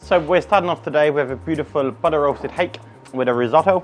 So we're starting off today with a beautiful butter roasted hake with a risotto.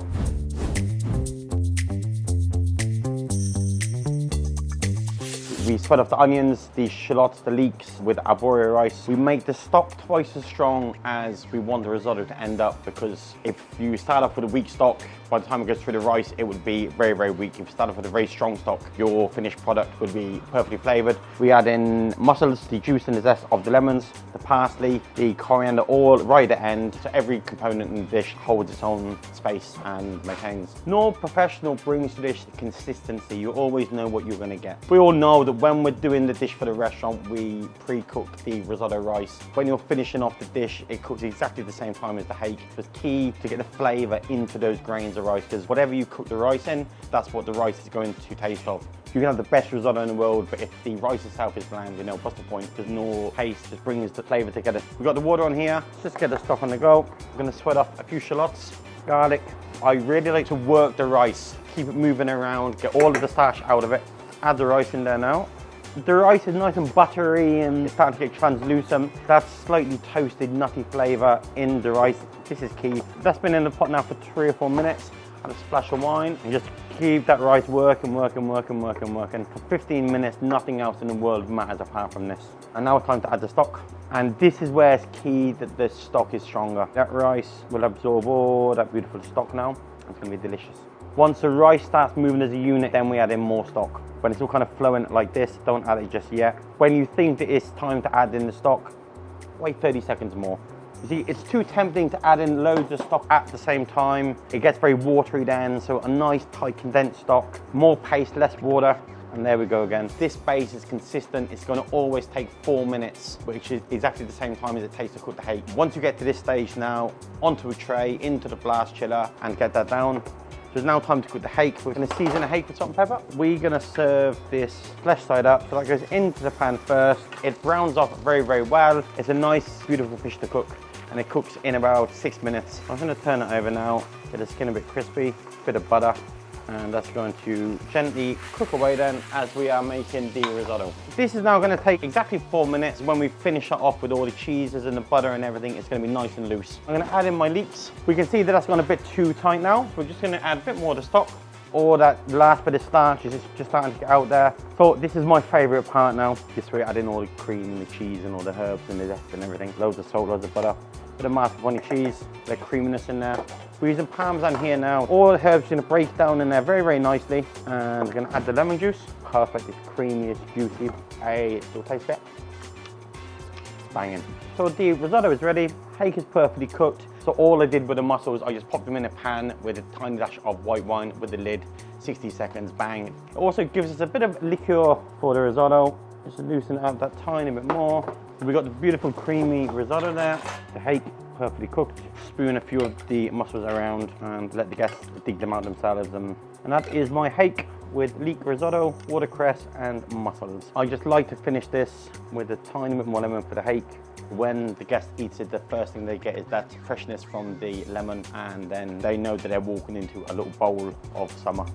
We spread off the onions, the shallots, the leeks with arborio rice. We make the stock twice as strong as we want the risotto to end up, because if you start off with a weak stock, by the time it goes through the rice, it would be very, very weak. If you start off with a very strong stock, your finished product would be perfectly flavored. We add in mussels, the juice and the zest of the lemons, the parsley, the coriander, all right at the end. So every component in the dish holds its own space and maintains. No professional brings to this consistency. You always know what you're gonna get. We all know that when we're doing the dish for the restaurant, we pre-cook the risotto rice. When you're finishing off the dish, it cooks exactly the same time as the hake. It's key to get the flavor into those grains of rice, because whatever you cook the rice in, that's what the rice is going to taste of. You can have the best risotto in the world, but if the rice itself is bland, you know, what's the point? There's no taste, just brings the flavor together. We've got the water on here. Let's get the stock on the go. I'm gonna sweat off a few shallots, garlic. I really like to work the rice, keep it moving around, get all of the starch out of it. Add the rice in there now. The rice is nice and buttery and it's starting to get translucent. That slightly toasted, nutty flavor in the rice. This is key. That's been in the pot now for 3 or 4 minutes. Add a splash of wine and just keep that rice working. For 15 minutes, nothing else in the world matters apart from this. And now it's time to add the stock. And this is where it's key that the stock is stronger. That rice will absorb all that beautiful stock now. It's gonna be delicious. Once the rice starts moving as a unit, then we add in more stock. When it's all kind of flowing like this, don't add it just yet. When you think that it's time to add in the stock, wait 30 seconds more. You see, it's too tempting to add in loads of stock at the same time. It gets very watery then, so a nice tight condensed stock, more paste, less water, and there we go again. This base is consistent. It's gonna always take 4 minutes, which is exactly the same time as it takes to cook the hake. Once you get to this stage now, onto a tray, into the blast chiller, and get that down. So it's now time to cook the hake. We're gonna season the hake with salt and pepper. We're gonna serve this flesh side up. So that goes into the pan first. It browns off very, very well. It's a nice, beautiful fish to cook, and it cooks in about 6 minutes. I'm gonna turn it over now, get the skin a bit crispy, bit of butter, and that's going to gently cook away then as we are making the risotto. This is now going to take exactly 4 minutes. When we finish it off with all the cheeses and the butter and everything, it's going to be nice and loose. I'm going to add in my leeks. We can see that that's gone a bit too tight now. We're just going to add a bit more of the stock. All that last bit of starch is just starting to get out there. So this is my favourite part now. This way, add in all the cream and the cheese and all the herbs and the zest and everything. Loads of salt, loads of butter. Bit of mascarpone cheese, bit of creaminess in there. We're using Parmesan here now. All the herbs are gonna break down in there very, very nicely. And we're gonna add the lemon juice. Perfect, it's creamy, it's juicy. Hey, it still tastes it. It's banging. So the risotto is ready. Hake is perfectly cooked. So all I did with the mussels, I just popped them in a pan with a tiny dash of white wine with the lid. 60 seconds, bang. It also gives us a bit of liqueur for the risotto. Just to loosen it up that tiny bit more. So we got the beautiful creamy risotto there. The hake perfectly cooked. Spoon a few of the mussels around and let the guests dig them out themselves. And that is my hake with leek risotto, watercress and mussels. I just like to finish this with a tiny bit more lemon for the hake. When the guest eats it, the first thing they get is that freshness from the lemon, and then they know that they're walking into a little bowl of summer.